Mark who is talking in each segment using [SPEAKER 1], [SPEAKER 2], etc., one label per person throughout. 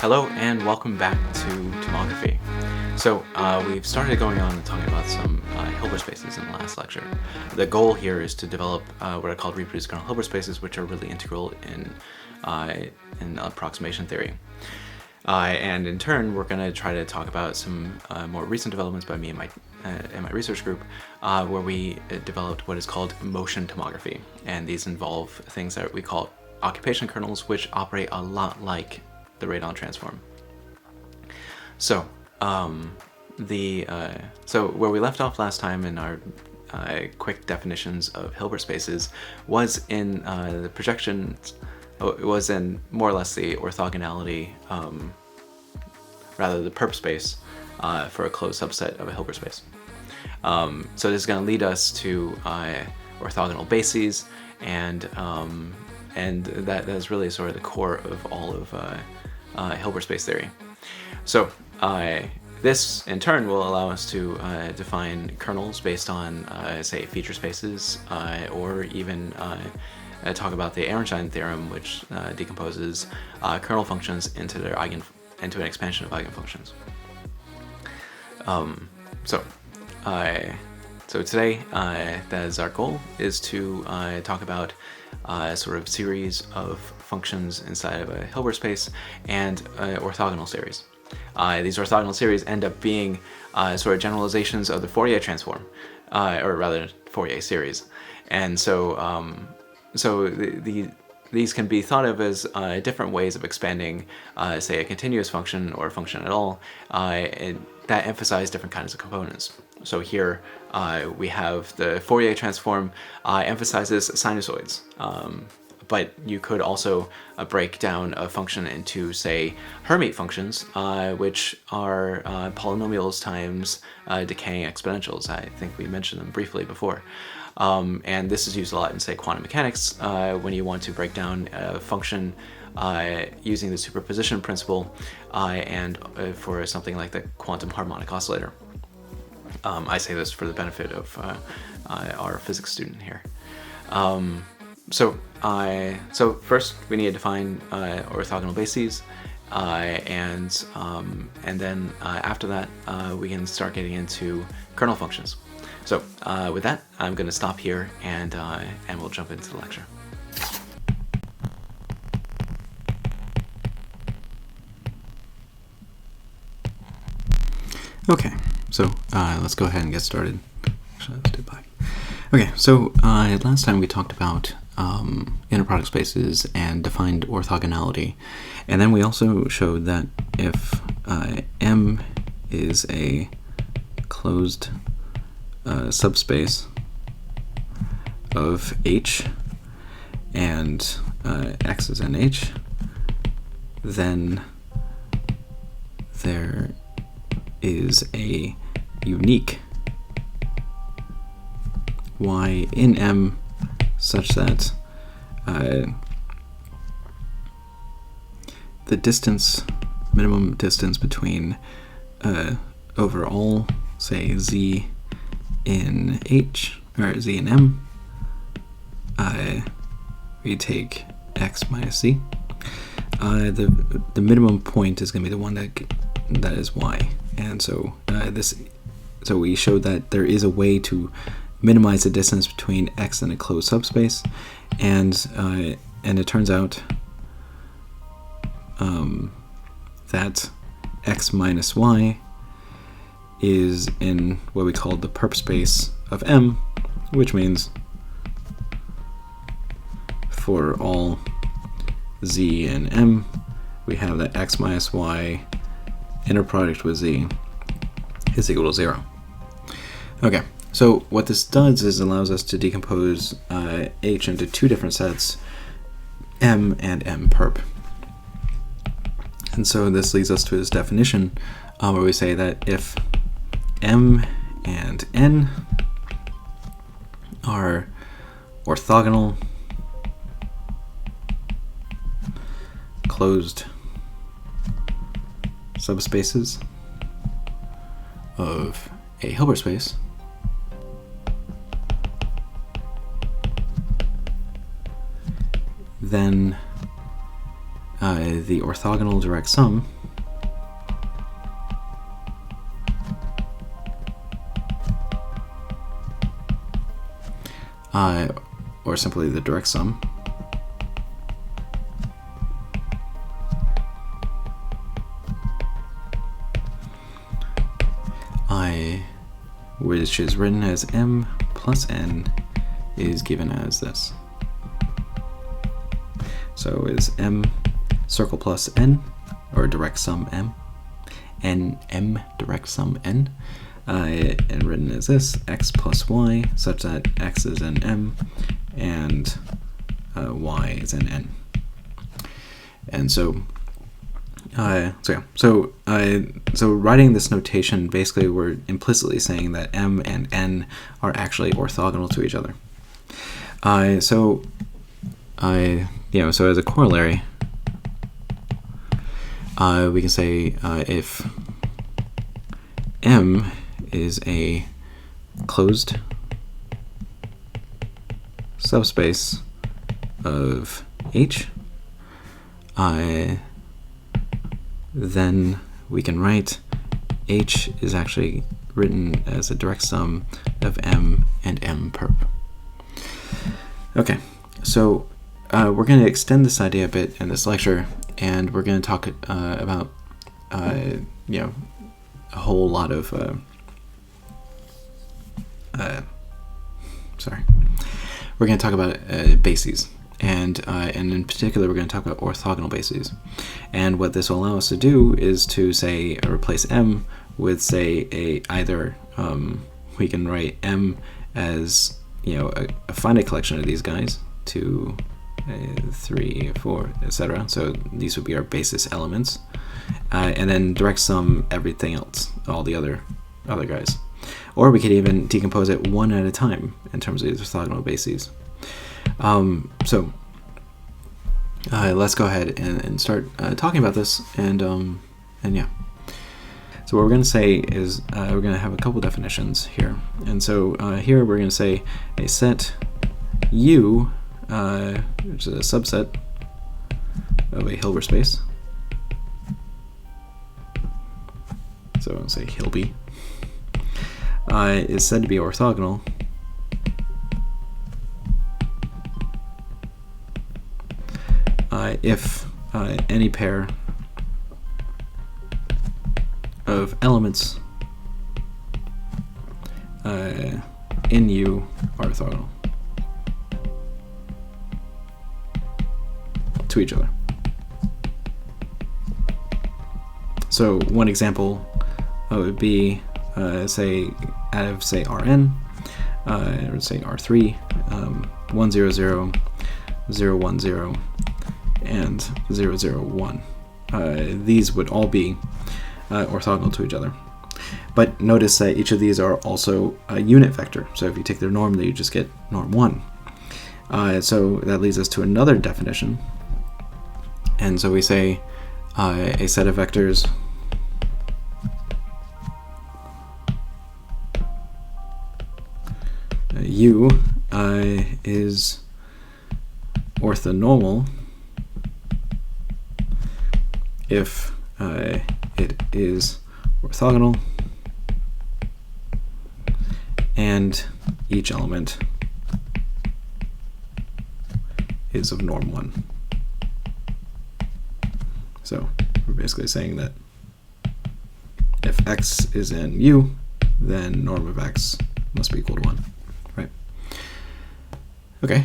[SPEAKER 1] Hello and welcome back to Tomography. So we've started going on and talking about some Hilbert spaces in the last lecture. The goal here is to develop what are called reproduced kernel Hilbert spaces, which are really integral in approximation theory. And in turn, we're going to try to talk about some more recent developments by me and my research group, where we developed what is called motion tomography. And these involve things that we call occupation kernels, which operate a lot like the radon transform. So so where we left off last time in our quick definitions of Hilbert spaces was in the projections. It was in more or less the orthogonality, rather the perp space for a closed subset of a Hilbert space. So this is going to lead us to orthogonal bases, and that is really sort of the core of all of Hilbert space theory. So this in turn will allow us to define kernels based on say feature spaces, or even talk about the Ehrenstein theorem, which decomposes kernel functions into an expansion of eigenfunctions. So today, that is our goal, is to talk about sort of series of functions inside of a Hilbert space and orthogonal series. These orthogonal series end up being sort of generalizations of the Fourier transform, or rather Fourier series. And so these can be thought of as different ways of expanding, say, a continuous function or a function at all, that emphasize different kinds of components. So here we have the Fourier transform emphasizes sinusoids, but you could also break down a function into, say, Hermite functions, which are polynomials times decaying exponentials. I think we mentioned them briefly before. And this is used a lot in, say, quantum mechanics, when you want to break down a function using the superposition principle, and for something like the quantum harmonic oscillator. I say this for the benefit of our physics student here. So first we need to define orthogonal bases, and then after that we can start getting into kernel functions. So with that, I'm going to stop here and we'll jump into the lecture. Okay, so let's go ahead and get started. Actually, let's do back. Okay, so last time we talked about inner product spaces and defined orthogonality, and then we also showed that if M is a closed subspace of H and X is in H, then there is a unique Y in M such that the distance, minimum distance between overall, say, Z in H, or Z in M, we take X minus Z. The minimum point is going to be the one that is Y. And so so we showed that there is a way to minimize the distance between X and a closed subspace, and it turns out that X minus Y is in what we call the perp space of M, which means for all Z in M, we have that X minus Y inner product with Z is equal to 0. Okay, so what this does is allows us to decompose H into two different sets, M and M perp. And so this leads us to this definition where we say that if M and N are orthogonal closed subspaces of a Hilbert space, then the orthogonal direct sum or simply the direct sum which is written as m plus n is given as this. So is m circle plus n, or direct sum m, and m direct sum n, and written as this, x plus y, such that x is in m and y is in n. And so so writing this notation, basically we're implicitly saying that m and n are actually orthogonal to each other. So as a corollary, we can say if M is a closed subspace of H, then we can write H is actually written as a direct sum of M and M perp. Okay, so we're going to extend this idea a bit in this lecture, and we're going to talk about a whole lot of we're going to talk about bases, and in particular we're going to talk about orthogonal bases. And what this will allow us to do is to say replace M with, say, either we can write M as a finite collection of these guys, 2, 3, 4, etc. So these would be our basis elements, and then direct sum everything else, all the other guys. Or we could even decompose it one at a time in terms of these orthogonal bases. So let's go ahead and start talking about this, and yeah. So what we're going to say is we're going to have a couple definitions here, and so here we're going to say a set U, which is a subset of a Hilbert space. So I'll say Hilby is said to be orthogonal if any pair of elements in U are orthogonal to each other. So one example would be say out of say Rn, or say R3, 1 0 0, 0 1 0, and 0 0 1. These would all be orthogonal to each other. But notice that each of these are also a unit vector. So if you take their norm, then you just get norm 1. So that leads us to another definition. And so we say a set of vectors U is orthonormal if it is orthogonal and each element is of norm 1. So we're basically saying that if x is in U, then norm of x must be equal to 1, right? Okay.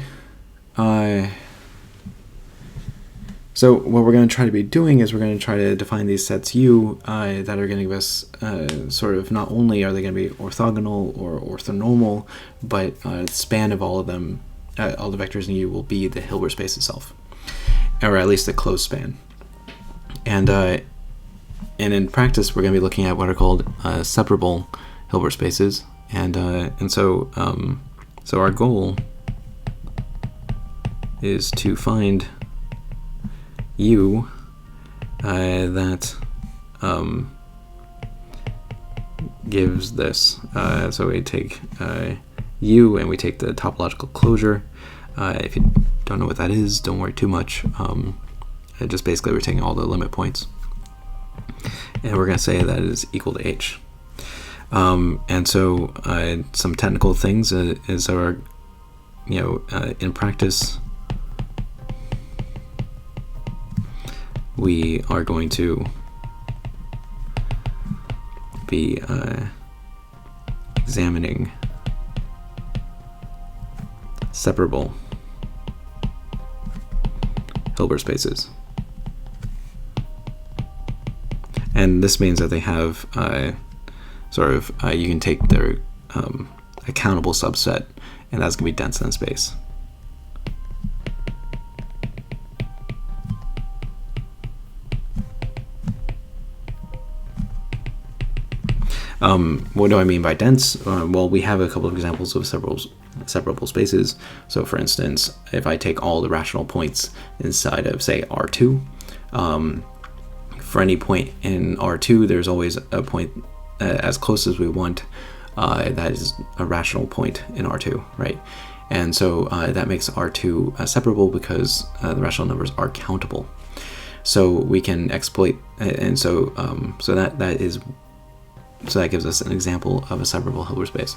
[SPEAKER 1] So what we're going to try to be doing is we're going to try to define these sets U that are going to give us sort of, not only are they going to be orthogonal or orthonormal, but the span of all of them, all the vectors in U will be the Hilbert space itself, or at least the closed span. And in practice, we're going to be looking at what are called separable Hilbert spaces, and so our goal is to find U that gives this. So we take U and we take the topological closure. If you don't know what that is, don't worry too much. just basically we're taking all the limit points, and we're going to say that it is equal to h. And so some technical things is our, in practice, we are going to be examining separable Hilbert spaces. And this means that they have you can take their accountable subset, and that's going to be dense in space. What do I mean by dense? Well, we have a couple of examples of separable spaces. So for instance, if I take all the rational points inside of, say, R2, for any point in R2, there's always a point as close as we want that is a rational point in R2, right? And so that makes R2 separable because the rational numbers are countable. So we can exploit, and so that gives us an example of a separable Hilbert space.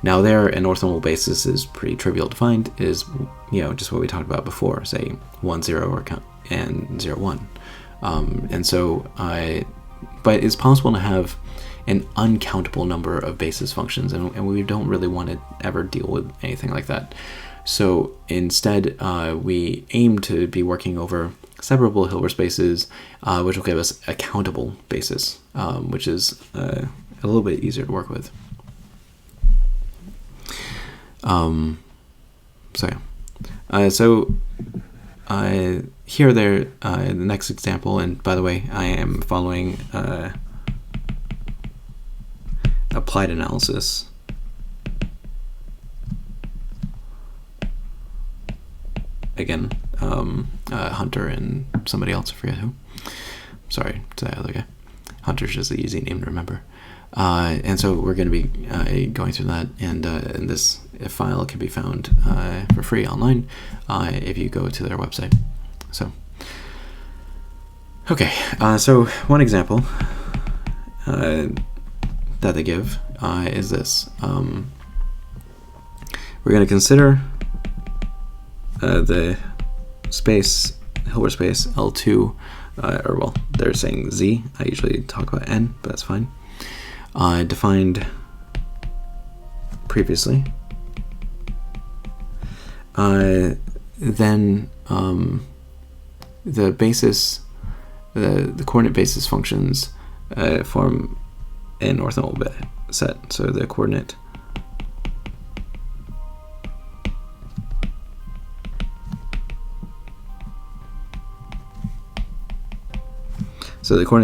[SPEAKER 1] Now there, an orthogonal basis is pretty trivial to find, is just what we talked about before, say 1, 0 and 0, 1. But it's possible to have an uncountable number of basis functions, and we don't really want to ever deal with anything like that. So instead, we aim to be working over separable Hilbert spaces, which will give us a countable basis, which is a little bit easier to work with. Here, the next example, and by the way, I am following applied analysis. Again, Hunter and somebody else, I forget who. Sorry to that other guy. Hunter's just an easy name to remember. And so we're going to be going through that, and this file can be found for free online if you go to their website. So, okay, so one example that they give is this. We're going to consider the space, Hilbert space L2, or well, they're saying Z. I usually talk about N, but that's fine. Defined previously. Then the basis, the coordinate basis functions form an orthogonal set. So the coordinate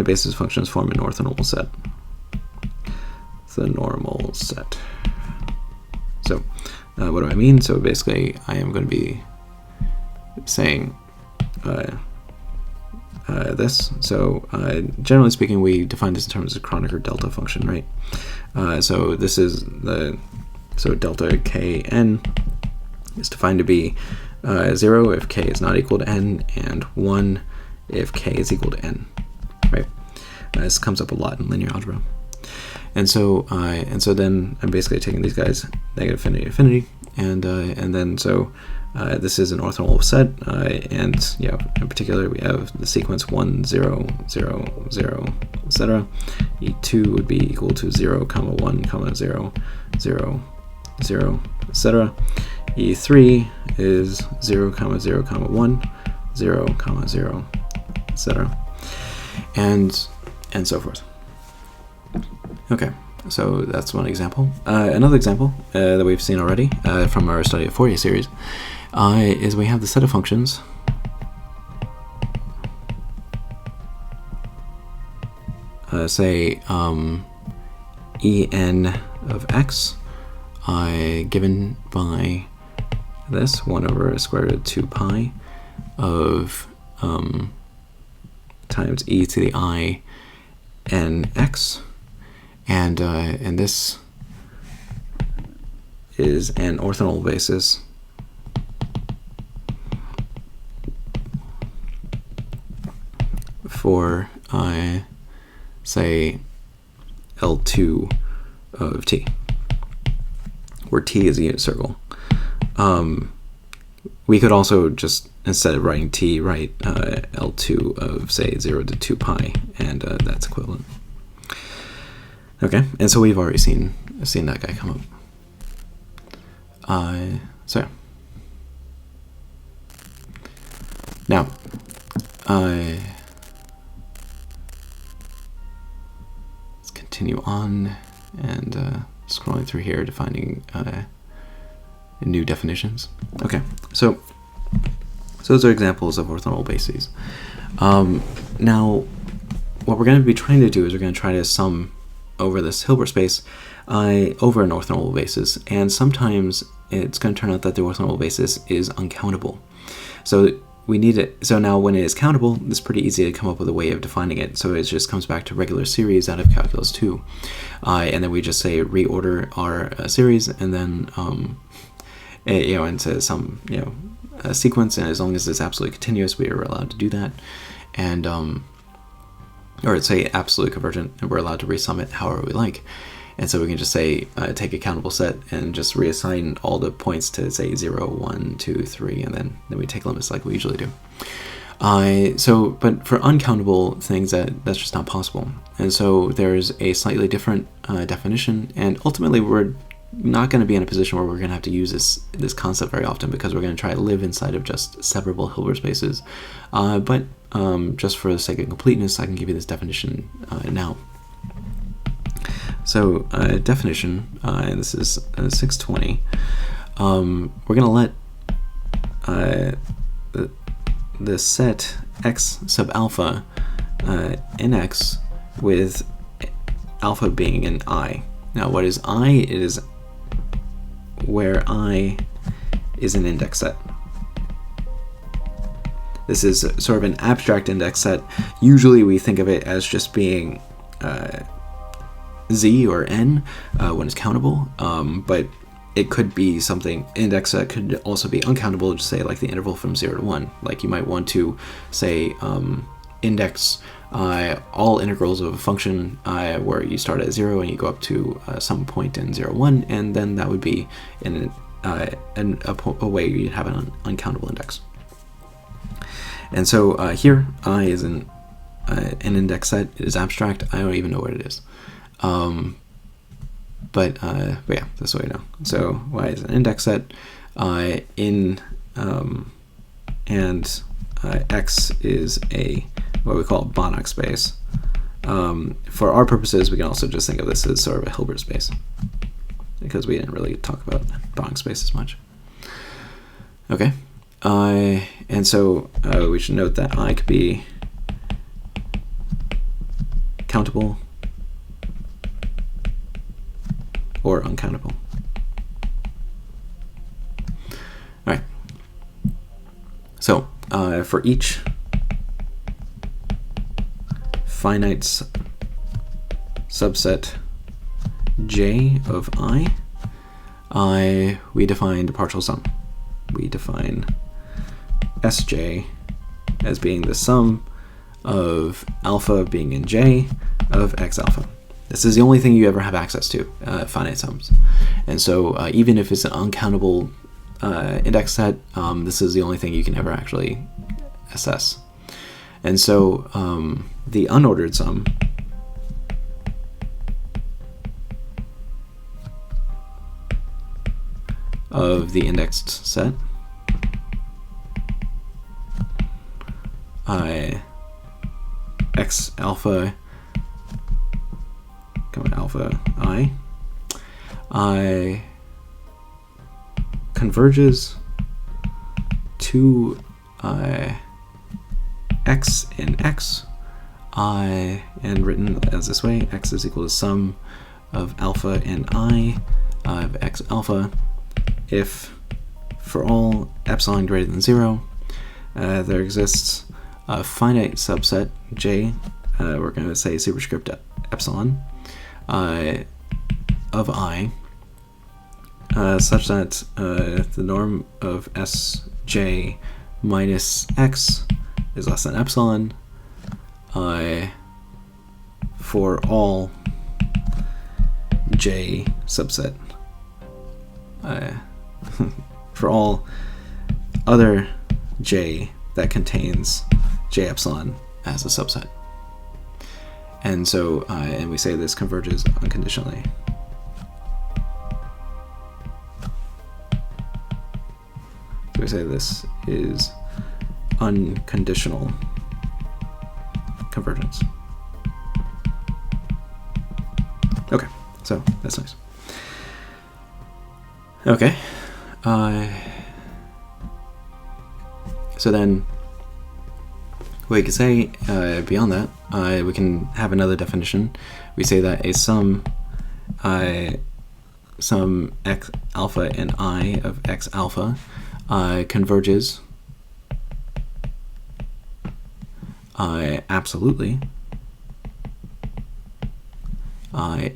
[SPEAKER 1] basis functions form an orthogonal set. The normal set. So what do I mean? So basically I am going to be saying this. So generally speaking, we define this in terms of Kronecker delta function, right? So this is so delta kn is defined to be 0 if k is not equal to n, and 1 if k is equal to n, right? This comes up a lot in linear algebra. And so then I'm basically taking these guys, negative infinity, infinity, and then so this is an orthogonal set, and in particular we have the sequence 1, 0, 0, 0, etc. E2 would be equal to 0, 1, 0, 0, 0, etc. E3 is 0, 0, 1, 0, 0, etc. And so forth. Okay, so that's one example. Another example that we've seen already from our study of Fourier series is we have the set of functions say en of x given by this 1 over square root of 2 pi of times e to the I n x. And this is an orthogonal basis for, say, L2 of t, where t is a unit circle. We could also just, instead of writing t, write L2 of, say, 0 to 2 pi, and that's equivalent. Okay, and so we've already seen that guy come up. So yeah. Now, let's continue on and scrolling through here to finding new definitions. Okay, so those are examples of orthogonal bases. Now, what we're going to be trying to do is we're going to try to sum over this Hilbert space over an orthogonal basis, and sometimes it's going to turn out that the orthogonal basis is uncountable. So we need it. So now when it is countable, it's pretty easy to come up with a way of defining it. So it just comes back to regular series out of calculus 2, and then we just say reorder our series, and then into some a sequence, and as long as it's absolutely continuous, we are allowed to do that, and or it's say absolutely convergent, and we're allowed to resum it however we like. And so we can just say take a countable set and just reassign all the points to say 0, 1, 2, 3, and then we take limits like we usually do. But for uncountable things, that's just not possible. And so there's a slightly different definition, and ultimately we're not going to be in a position where we're going to have to use this concept very often, because we're going to try to live inside of just separable Hilbert spaces. But just for the sake of completeness, I can give you this definition now. So definition, and this is 620. We're going to let the set x sub alpha in X with alpha being an I. Now, what is I? It is where I is an index set. This is sort of an abstract index set. Usually we think of it as just being z or n when it's countable, but it could be something. Index set could also be uncountable, just say like the interval from 0 to 1. Like you might want to say index all integrals of a function where you start at 0 and you go up to some point in 0, 1, and then that would be a way you'd have an uncountable index. And so here I is an index set. It is abstract. I don't even know what it is. But yeah, that's what I know. So y is an index set and x is a what we call a Banach space. For our purposes, we can also just think of this as sort of a Hilbert space, because we didn't really talk about Banach spaces much. Okay, and so we should note that I could be countable or uncountable. All right. So for each finite subset J of I, we defined a partial sum. We define Sj as being the sum of alpha being in J of x alpha. This is the only thing you ever have access to, finite sums. And so even if it's an uncountable index set, this is the only thing you can ever actually assess. And so the unordered sum of the indexed set x alpha alpha I converges to x in x, and written as this way: x is equal to sum of alpha and I of x alpha if for all epsilon greater than 0 there exists a finite subset J, we're going to say superscript epsilon, of I, such that the norm of Sj minus x is less than epsilon, for all J subset, for all other J that contains J epsilon as a subset. And so, and we say this converges unconditionally. So we say this is unconditional convergence. Okay, so that's nice. Okay, so then what we can say beyond that, we can have another definition. We say that a sum x alpha and I of x alpha converges absolutely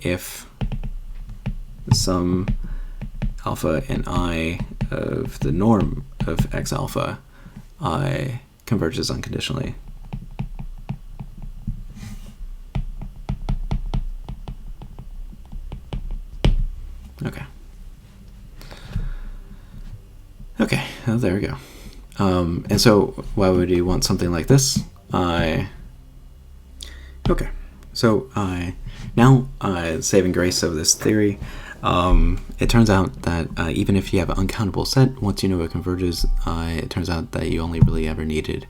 [SPEAKER 1] if some alpha and I of the norm of x alpha converges unconditionally. Okay, well, there we go. And so why would you want something like this? Okay, so now saving grace of this theory, it turns out that even if you have an uncountable set, once you know it converges, it turns out that you only really ever needed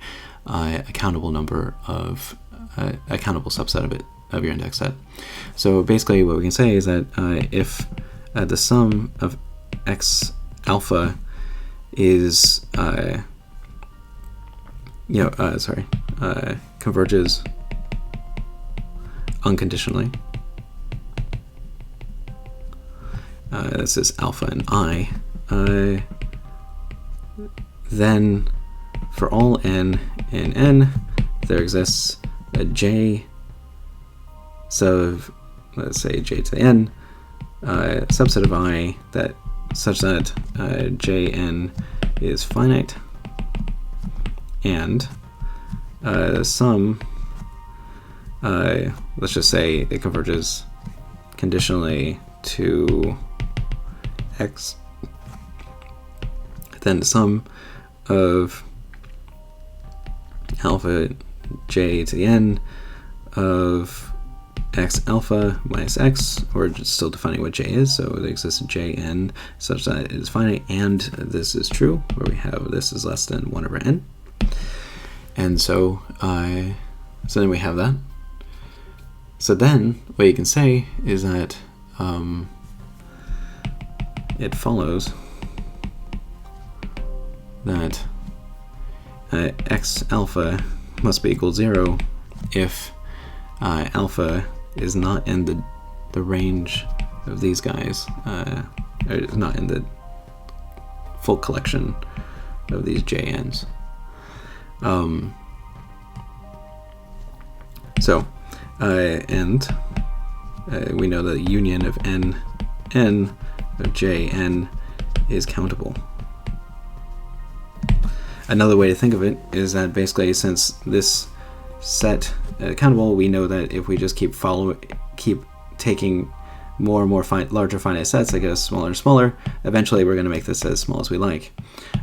[SPEAKER 1] a countable number of a countable subset of it, of your index set. So basically what we can say is that if the sum of x alpha is converges unconditionally. This is alpha and I. Then for all n and n, there exists a j sub, let's say j to the n, subset of I that such that jn is finite, and sum, let's just say it converges conditionally to x, then the sum of alpha j to the n of x alpha minus x, or just still defining what j is, so there exists a jn such that it is finite, and this is true, where we have this is less than 1 over n. And so so then we have that. So then what you can say is that it follows that x alpha must be equal to 0 if alpha is not in the range of these guys, or is not in the full collection of these jn's. And we know that the union of n of jn is countable. Another way to think of it is that basically, since this set countable, we know that if we just keep taking more and more larger finite sets that get smaller and smaller, eventually we're going to make this as small as we like.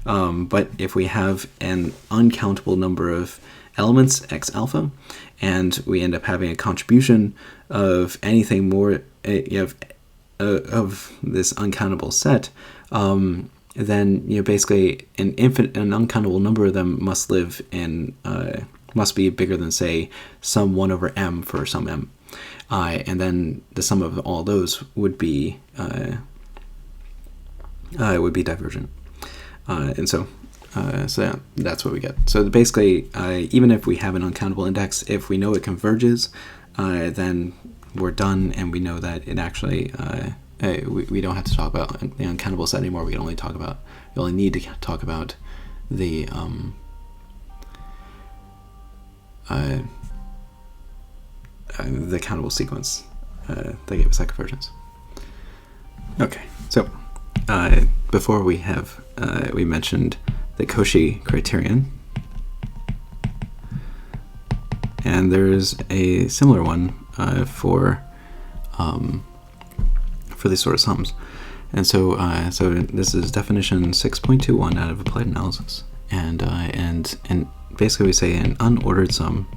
[SPEAKER 1] But if we have an uncountable number of elements, x alpha, and we end up having a contribution of anything more of this uncountable set, then basically an uncountable number of them must live in must be bigger than, say, some 1 over m for some m, and then the sum of all those would be divergent, and so yeah, that's what we get. So basically, even if we have an uncountable index, if we know it converges, then we're done, and we know that it actually we don't have to talk about the uncountable set anymore. We only need to talk about the countable sequence that gave us that convergence. Okay, so before we mentioned the Cauchy criterion, and and there's a similar one for these sort of sums. And so this is definition 6.21 out of applied analysis, and basically we say an unordered sum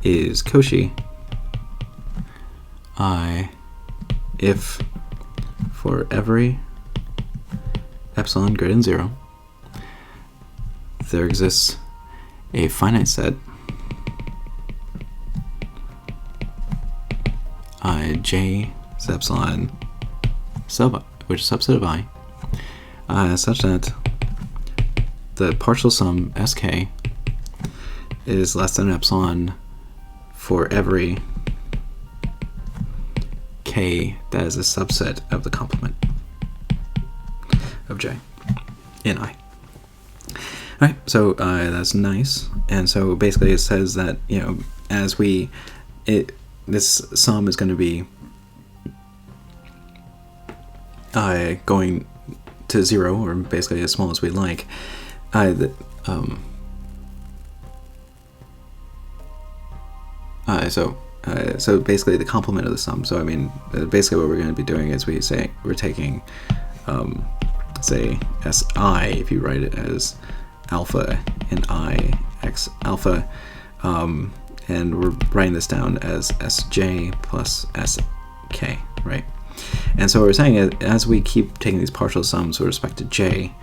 [SPEAKER 1] is Cauchy if for every epsilon greater than 0 there exists a finite set J sub epsilon sub, which is a subset of I, such that the partial sum Sk is less than epsilon for every K that is a subset of the complement of J in I. Alright, so that's nice. And so basically it says that, as this sum is going to be going to 0, or basically as small as we like. So basically the complement of the sum. So I mean, basically what we're going to be doing is we're taking, say, Si, if you write it as alpha and I x alpha, and we're writing this down as Sj plus Sk, right? And so what we're saying is, as we keep taking these partial sums with respect to J,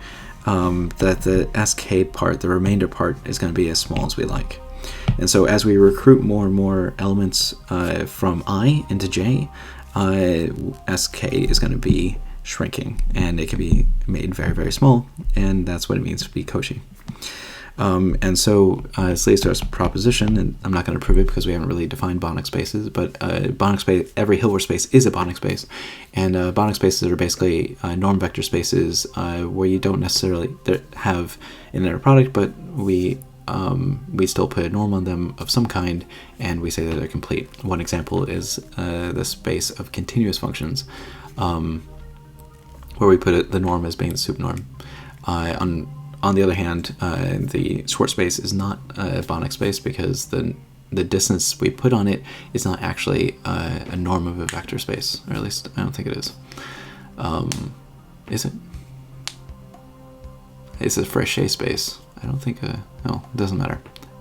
[SPEAKER 1] that the Sk part, the remainder part, is going to be as small as we like. And so as we recruit more and more elements from I into J, Sk is going to be shrinking, and it can be made very, very small, and that's what it means to be Cauchy. And so this leads to our proposition, and I'm not going to prove it because we haven't really defined Banach spaces, but Banach space, every Hilbert space is a Banach space, and Banach spaces are basically norm vector spaces where you don't necessarily have an inner product, but we still put a norm on them of some kind, and we say that they're complete. One example is the space of continuous functions, where we put the norm as being the supernorm. On the other hand, the Schwartz space is not a Banach space because the distance we put on it is not actually a norm of a vector space, or at least I don't think it is. Is it? It's a Fréchet space. I don't think, no, it doesn't matter.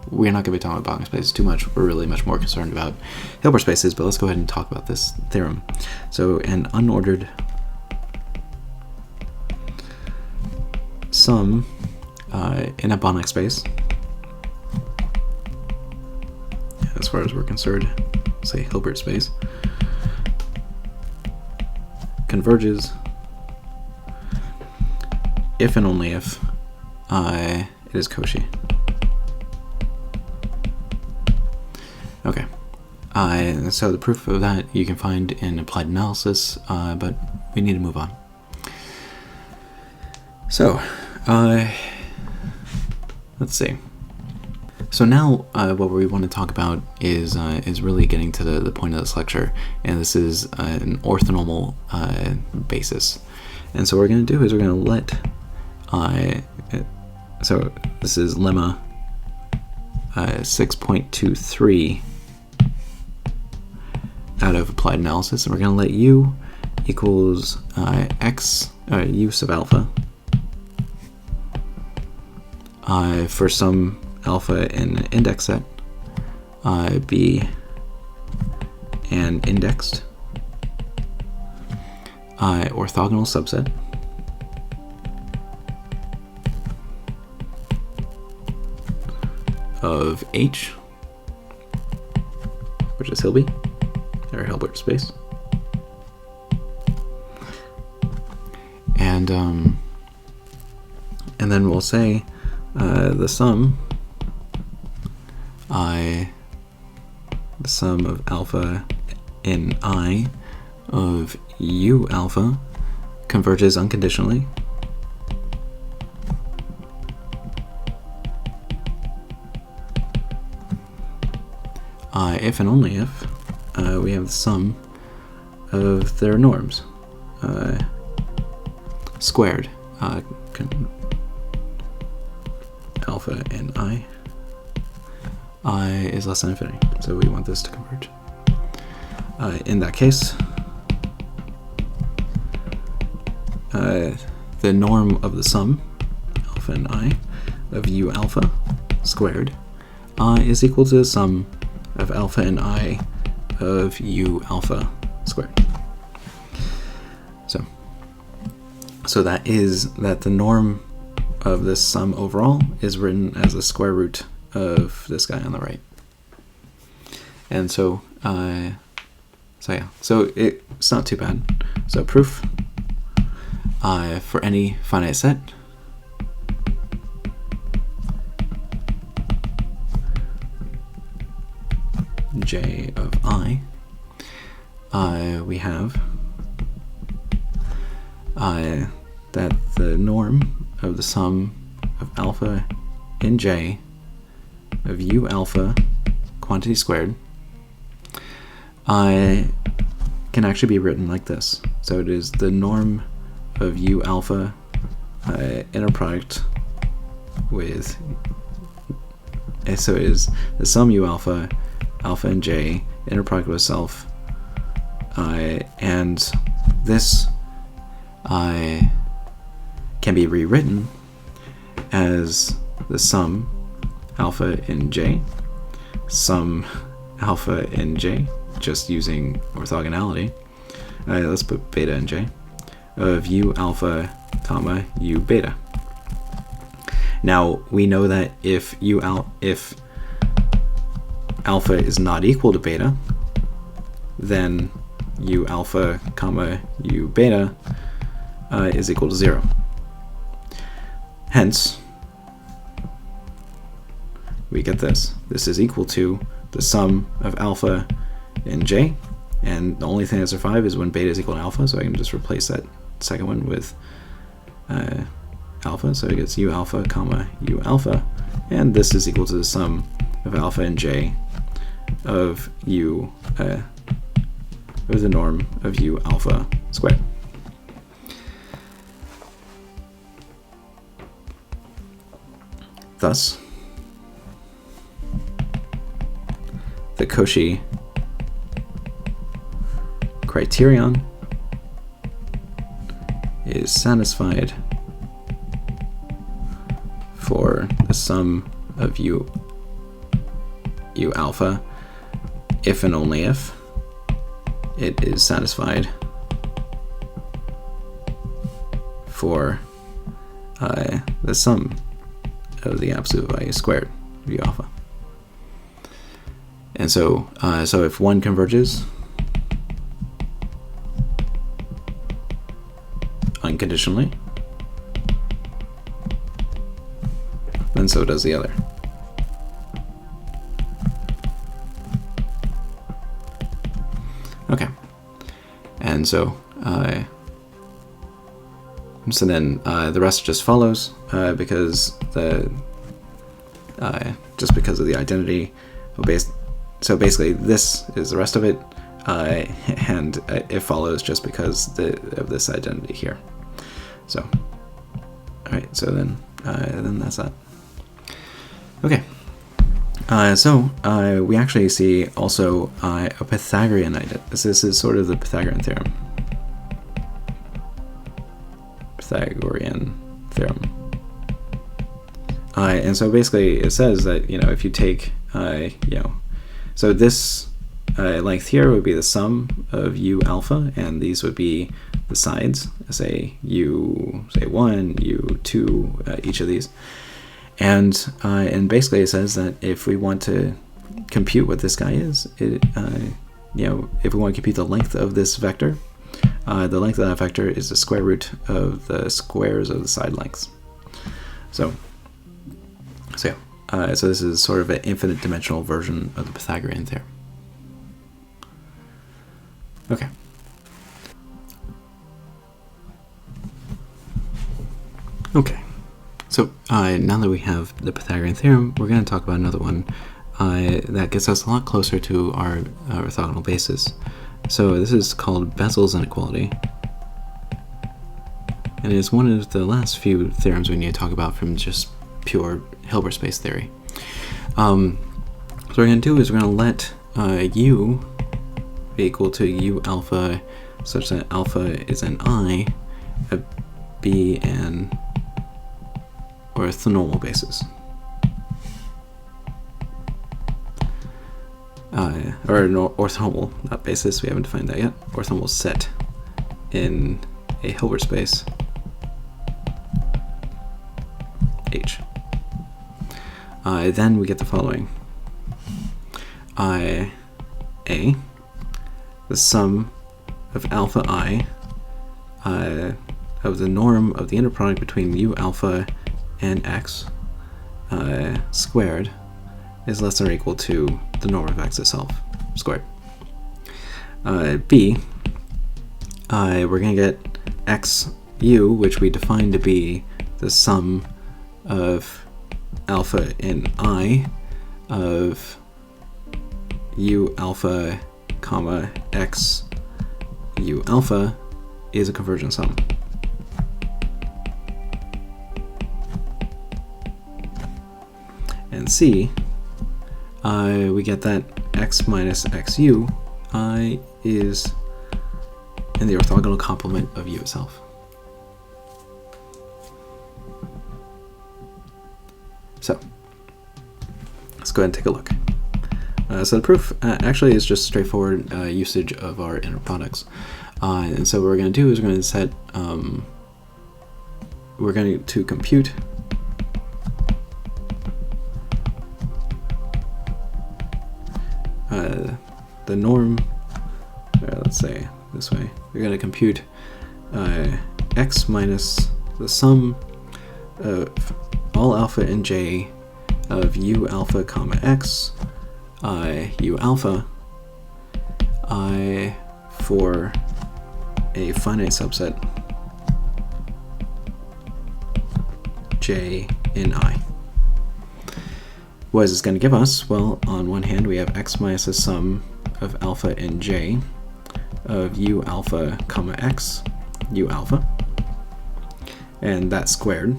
[SPEAKER 1] We're not going to be talking about Banach spaces too much. We're really much more concerned about Hilbert spaces, but let's go ahead and talk about this theorem. So an unordered sum in a Banach space, as far as we're concerned, say Hilbert space, converges if and only if it is Cauchy. Okay. So the proof of that you can find in applied analysis, but we need to move on. So, let's see. So now what we want to talk about is really getting to the point of this lecture, and this is an orthonormal basis. And so what we're going to do is we're going to let so this is lemma 6.23 out of applied analysis, and we're going to let u equals u sub alpha for some alpha in an index set be an indexed orthogonal subset of H, which is Hilby, or Hilbert space, and then we'll say the sum of alpha in I of u alpha converges unconditionally if and only if we have the sum of their norms alpha in I is less than infinity. So we want this to converge. In that case, the norm of the sum, alpha in I, of u alpha squared is equal to the sum of alpha in I of u alpha squared. So that is that the norm of this sum overall is written as the square root of this guy on the right. And so it's not too bad. So proof for any finite set J of I, we have that the norm of the sum of alpha in J of u alpha quantity squared can actually be written like this. So it is the norm of u alpha inner product with, so it is the sum u alpha, alpha and j, inner product with self, and this can be rewritten as the sum alpha in j, sum alpha in j, just using orthogonality. Let's put beta in j, of u alpha comma u beta. Now we know that if alpha is not equal to beta, then u alpha comma u beta is equal to 0. Hence, we get this. This is equal to the sum of alpha in j, and the only thing that survives is when beta is equal to alpha, so I can just replace that second one with alpha, so it gets u alpha comma u alpha, and this is equal to the sum of alpha and j of u, or the norm of u alpha squared. Thus, the Cauchy criterion is satisfied for the sum of u alpha if and only if it is satisfied for the sum of the absolute value squared of u alpha. And so if one converges unconditionally, then so does the other. Okay, and so then the rest just follows because just because of the identity. So basically, this is the rest of it, and it follows just because of this identity here. So, all right. So then that's that. Okay. So we actually see also a Pythagorean identity. This is sort of the Pythagorean theorem. And so basically it says that, if you take, so this length here would be the sum of u alpha, and these would be the sides, say u1, u2, each of these. And basically it says that if we want to compute what this guy is, if we want to compute the length of this vector, the length of that vector is the square root of the squares of the side lengths. So this is sort of an infinite dimensional version of the Pythagorean theorem. Okay. Okay. So now that we have the Pythagorean theorem, we're going to talk about another one that gets us a lot closer to our orthogonal basis. So this is called Bessel's inequality, and it is one of the last few theorems we need to talk about from just pure Hilbert space theory. So what we're going to do is we're going to let u be equal to u alpha such that alpha is an I, be an orthonormal basis. Or an orthonormal, not basis, we haven't defined that yet, orthonormal set in a Hilbert space H. Then we get the following. A, the sum of alpha I of the norm of the inner product between u alpha and x squared is less than or equal to the norm of x itself squared. B, we're going to get xu, which we define to be the sum of alpha in I of u alpha comma x u alpha is a convergent sum. And C, we get that x minus xu is in the orthogonal complement of u itself. So let's go ahead and take a look. So the proof actually is just straightforward usage of our inner products. And so what we're going to do is we're going to set, we're going to compute the norm, let's say this way, we're going to compute x minus the sum of all alpha and j of u alpha comma x u alpha for a finite subset j in I. What is this going to give us? Well, on one hand we have x minus the sum of alpha and j of u alpha comma x u alpha, and that's squared.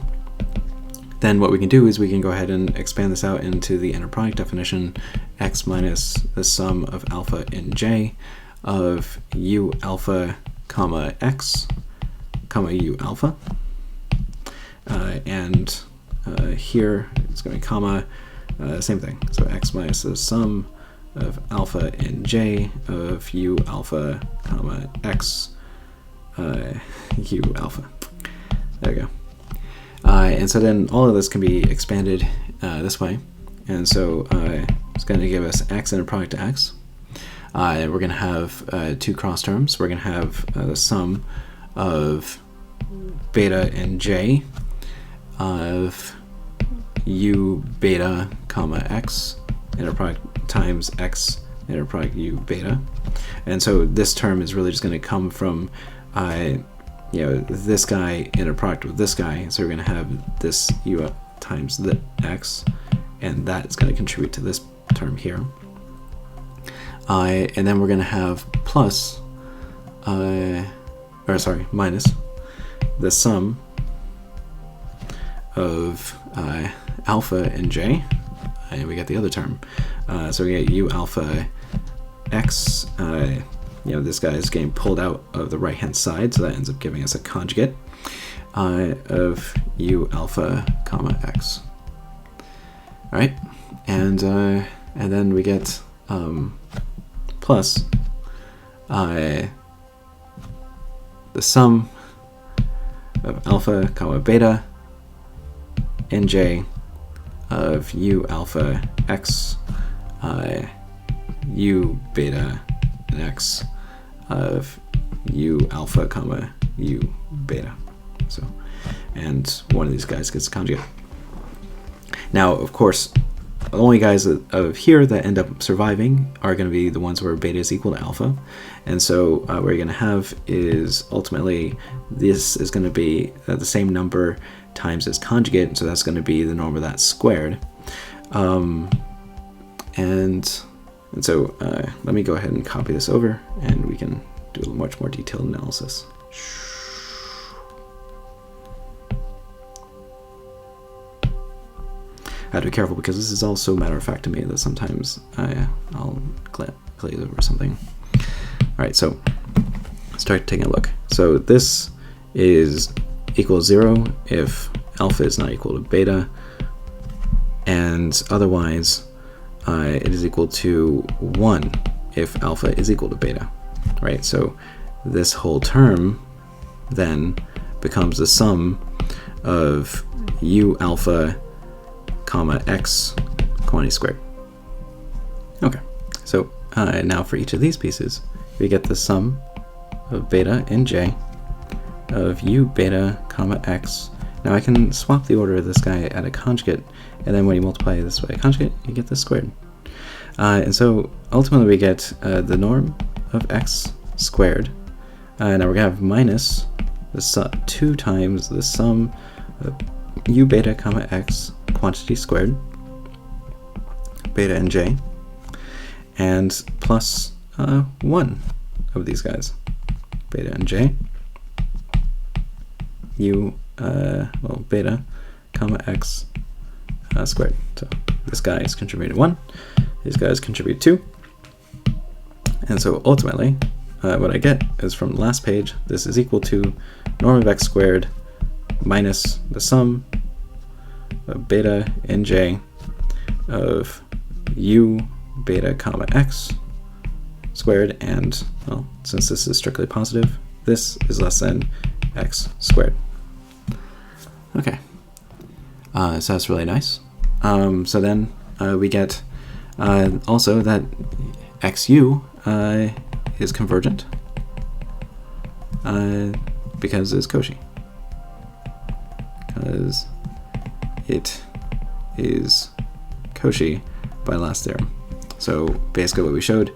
[SPEAKER 1] Then what we can do is we can go ahead and expand this out into the inner product definition, x minus the sum of alpha and j of u alpha comma x comma u alpha, and here it's going to be comma, same thing, so x minus the sum of alpha and j of u alpha comma x u alpha. There we go. And so then all of this can be expanded this way, and so it's going to give us x in a product to x. And we're going to have two cross terms. We're going to have the sum of beta and j of u beta comma x inner product times x inner product u beta, and so this term is really just going to come from this guy inner product with this guy, so we're going to have this u times the x, and that is going to contribute to this term here. And then we're going to have plus, minus the sum of alpha and j, and we get the other term. So we get u alpha x, this guy is getting pulled out of the right hand side, so that ends up giving us a conjugate of u alpha comma x. All right, and then we get plus the sum of alpha comma beta and j of u alpha x u beta and x of u alpha comma u beta. So, and one of these guys gets conjugate. Now, of course, the only guys of here that end up surviving are going to be the ones where beta is equal to alpha. And so what you're going to have is ultimately this is going to be the same number times its conjugate, and so that's going to be the norm of that squared. And so let me go ahead and copy this over, and we can do a much more detailed analysis. have to be careful because this is all so matter-of-fact to me that sometimes I'll glaze over something. All right, so start taking a look. So this is equals 0 if alpha is not equal to beta, and otherwise it is equal to 1 if alpha is equal to beta, right? So this whole term then becomes the sum of u alpha comma x quantity squared. Okay, so now for each of these pieces, we get the sum of beta and j of u beta comma x. Now I can swap the order of this guy at a conjugate, and then when you multiply this by a conjugate, you get this squared. And so ultimately we get the norm of x squared. Now we're going to have minus the 2 times the sum of u beta comma x quantity squared, beta and j, and plus 1 of these guys, beta and j, u, well, beta comma x squared. So this guy is contributing 1, these guys contribute 2, and so ultimately what I get is from the last page, this is equal to norm of x squared minus the sum of beta and j of u beta comma x squared, and well, since this is strictly positive, this is less than x squared. Okay, so that's really nice. So then we get also that xu is convergent because it's Cauchy. Because it is Cauchy by last theorem. So basically what we showed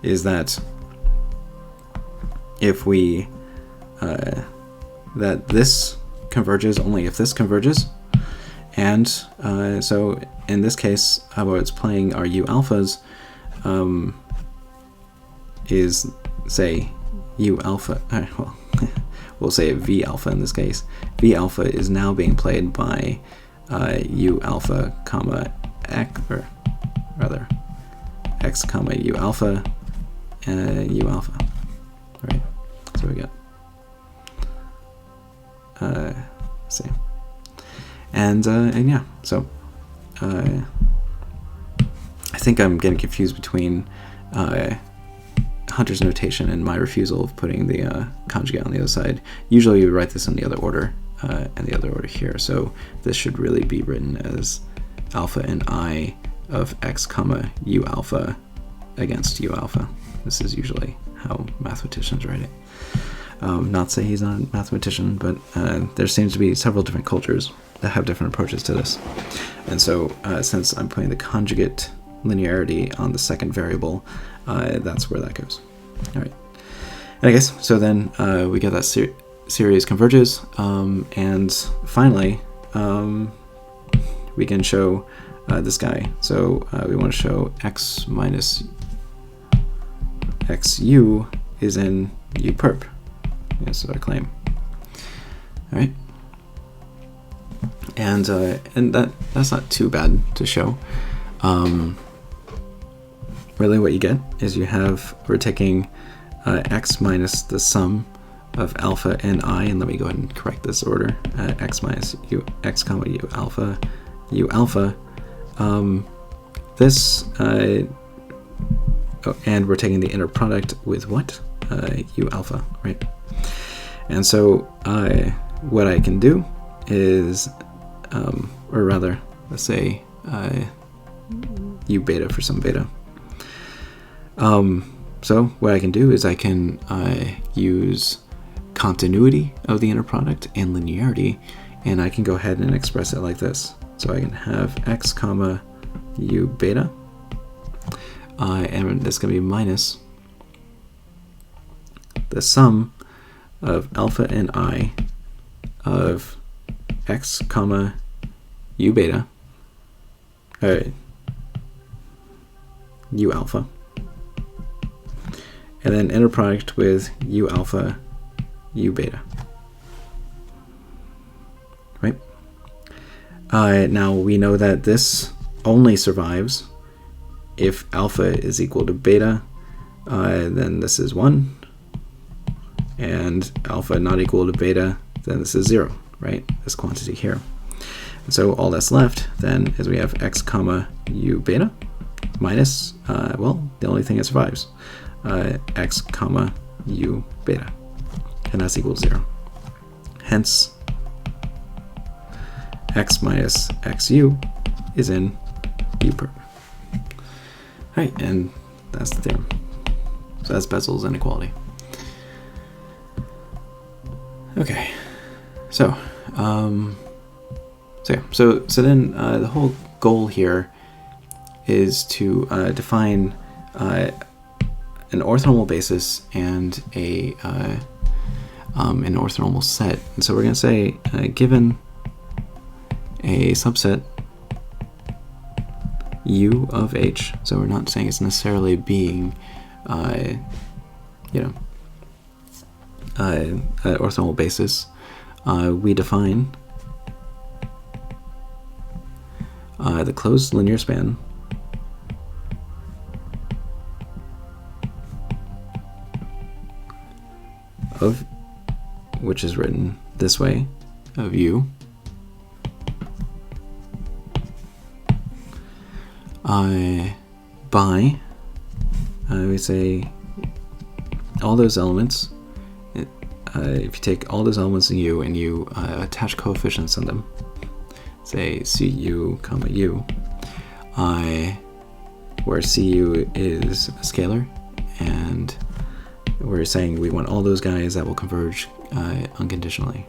[SPEAKER 1] is that if we that this converges only if this converges, and so in this case how it's playing our u alphas is, say, u alpha, well, we'll say v alpha in this case. V alpha is now being played by u alpha comma x, or rather x comma u alpha, right? So we get see, and yeah, so I think I'm getting confused between Hunter's notation and my refusal of putting the conjugate on the other side. Usually we write this in the other order, and the other order here, so this should really be written as alpha and I of x comma u alpha against u alpha. This is usually how mathematicians write it. Not to say he's not a mathematician, but there seems to be several different cultures that have different approaches to this. And so since I'm putting the conjugate linearity on the second variable, that's where that goes. All right. And I guess, so then we get that series converges, and finally we can show this guy. So we want to show x minus xu is in u perp. Yes, our claim. All right, and that's not too bad to show. Really, what you get is we're taking x minus the sum of alpha and I, and let me go ahead and correct this order. X minus u x comma u alpha u alpha. This and we're taking the inner product with what? U alpha, right? And so what I can do is, or rather, let's say u beta for some beta. So what I can do is I can use continuity of the inner product and linearity, and I can go ahead and express it like this. So I can have x comma u beta, and that's going to be minus the sum of alpha and I of x comma u beta, u alpha, and then inner product with u alpha u beta, right? Now we know that this only survives if alpha is equal to beta, then this is 1, and alpha not equal to beta, then this is 0, right? This quantity here. And so all that's left then is we have x comma u beta minus, well, the only thing that survives, x comma u beta, and that's equal to 0. Hence, x minus xu is in u perp. Right, and that's the theorem. So that's Bessel's inequality. Okay, so then the whole goal here is to define an orthonormal basis and an orthonormal set. And so we're going to say, given a subset U of H, so we're not saying it's necessarily being, an orthonormal basis, we define the closed linear span of, which is written this way, of U by, we say all those elements, if you take all those elements in U and you attach coefficients on them, say Cu comma U, where Cu is a scalar, and we're saying we want all those guys that will converge unconditionally.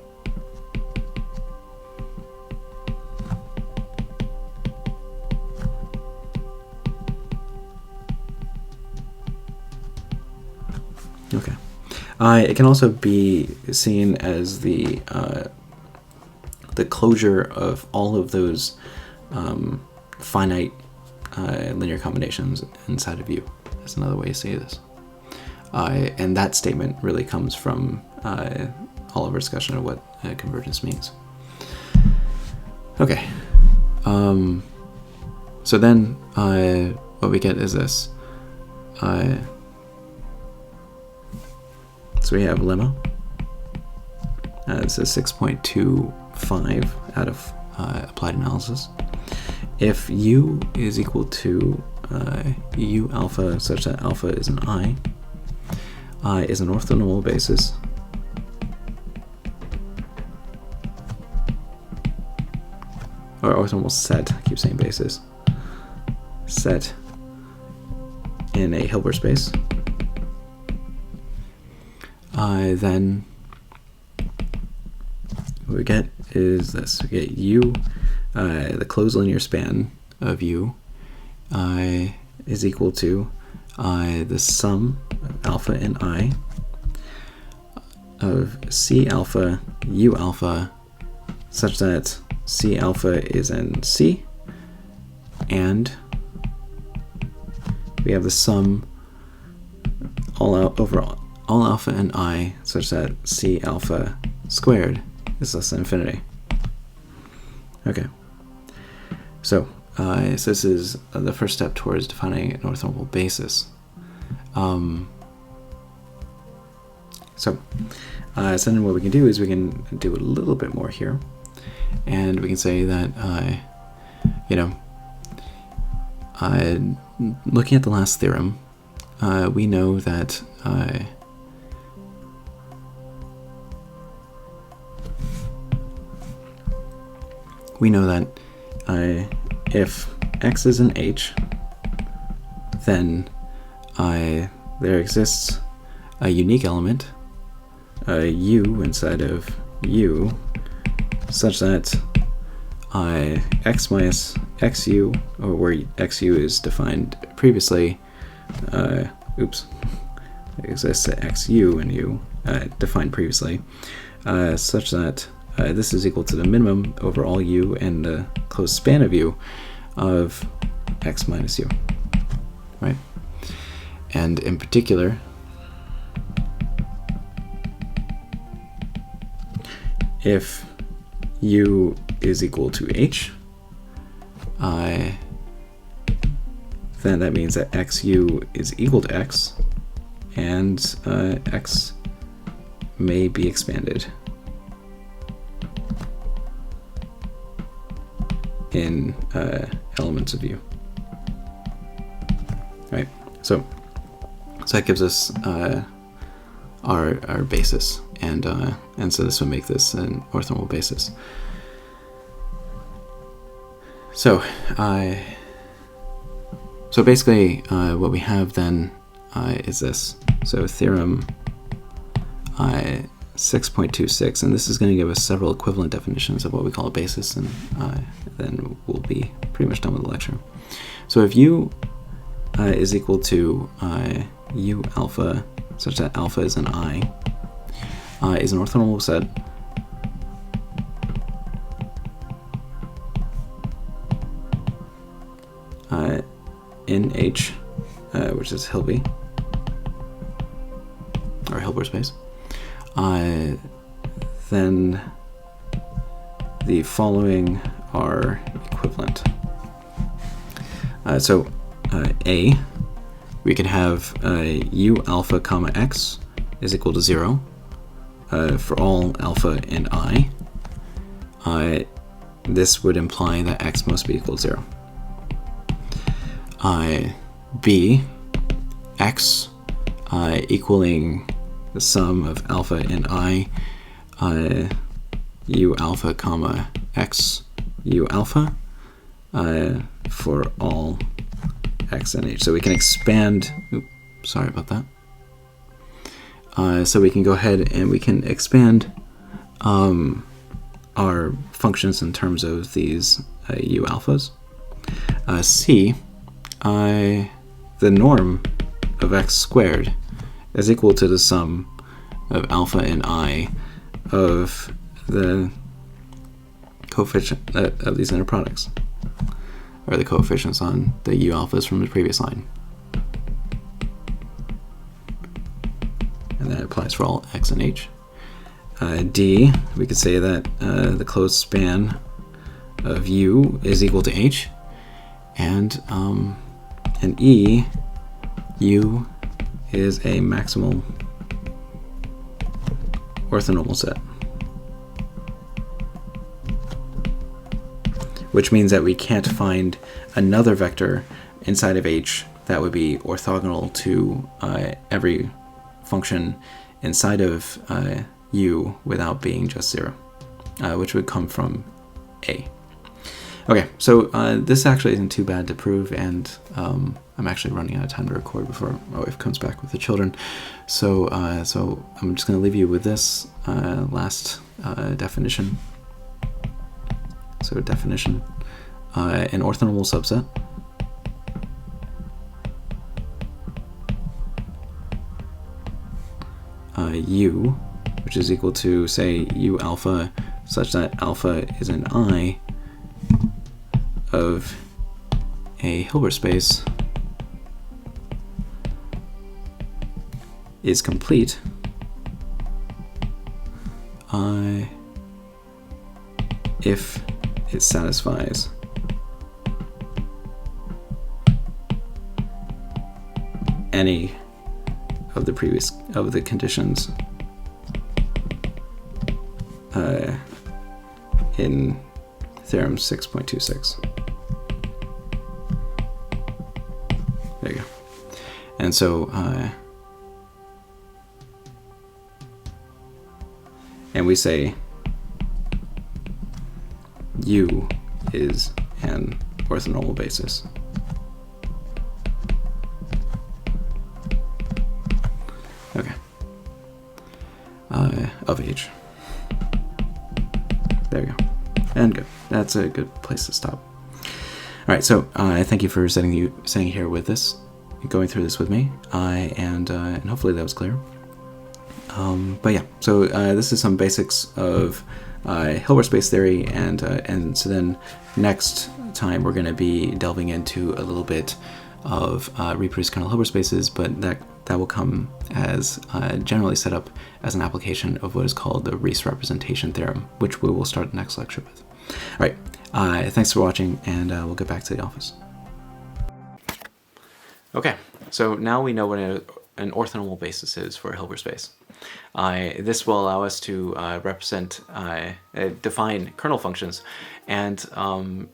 [SPEAKER 1] Okay. It can also be seen as the closure of all of those finite linear combinations inside of U. That's another way to say this. And that statement really comes from all of our discussion of what convergence means. Okay. So then what we get is this. So we have lemma. This is 6.25 out of applied analysis. If U is equal to U alpha such that alpha is an I is an orthonormal basis or orthonormal set, I keep saying basis, set in a Hilbert space, then what we get is this. We get U, the closed linear span of U is equal to the sum of alpha and I of C alpha U alpha such that C alpha is in C, and we have the sum all out over all alpha and I such that C alpha squared is less than infinity. Okay, so this is the first step towards defining an orthonormal basis. So then what we can do is we can do a little bit more here, and we can say that looking at the last theorem, we know that if X is in H, then there exists a unique element, U inside of U, such that X minus XU, or where XU is defined previously, exists at XU and U defined previously, such that this is equal to the minimum over all U and the closed span of U of X minus U, right? And in particular, if u is equal to h, then that means that xu is equal to x, and x may be expanded in elements of u. Right. So that gives us our basis, and so this would make this an orthonormal basis. So so basically what we have then is this. So theorem 6.26, and this is going to give us several equivalent definitions of what we call a basis, and then we'll be pretty much done with the lecture. So if u is equal to u alpha, such that alpha is an I, is an orthonormal set in H, which is Hilbert, or Hilbert space, then the following are equivalent. So A, we can have u alpha comma x is equal to 0 for all alpha in I. This would imply that x must be equal to 0. B, x equaling the sum of alpha in I, u alpha comma x u alpha for all x and h. So we can expand, sorry about that. So we can go ahead and we can expand our functions in terms of these u alphas. C, the norm of x squared is equal to the sum of alpha and I of the coefficient of these inner products, or the coefficients on the u alphas from the previous line. And that applies for all x and h. D, we could say that the closed span of u is equal to h, and E, u is a maximal orthonormal set, which means that we can't find another vector inside of H that would be orthogonal to every function inside of U without being just 0, which would come from A. Okay, so this actually isn't too bad to prove, and I'm actually running out of time to record before my wife comes back with the children. So I'm just going to leave you with this last definition. So definition, an orthonormal subset U, which is equal to, say, U alpha, such that alpha is an I of a Hilbert space, is complete if it satisfies any of the conditions in theorem 6.26. There you go. And so and we say U is an orthonormal basis. Okay. Of H. There you go. And good. That's a good place to stop. All right, so thank you for sitting here with this, going through this with me, and hopefully that was clear. But yeah, so this is some basics of Hilbert space theory, and so then next time we're going to be delving into a little bit of reproduced kernel Hilbert spaces, but that that will come as generally set up as an application of what is called the Riesz representation theorem, which we will start the next lecture with. All right, thanks for watching, and we'll get back to the office. Okay, so now we know what an orthonormal basis is for a Hilbert space. This will allow us to define kernel functions, and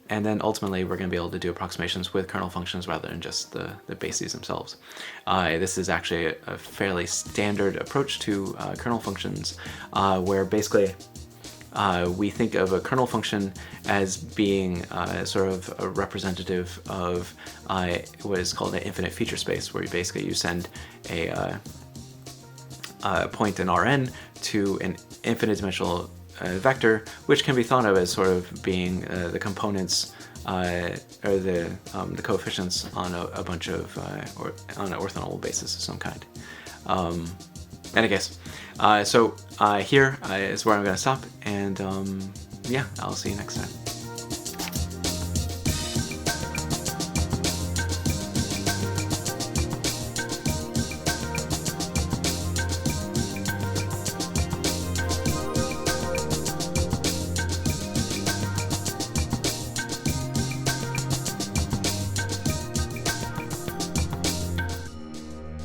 [SPEAKER 1] then ultimately we're going to be able to do approximations with kernel functions rather than just the bases themselves. This is actually a fairly standard approach to kernel functions, where basically we think of a kernel function as being sort of a representative of what is called an infinite feature space, where you send a point in Rn to an infinite dimensional vector, which can be thought of as sort of being the components or the coefficients on a bunch of on an orthonormal basis of some kind. In any case, so here is where I'm going to stop, and yeah, I'll see you next time.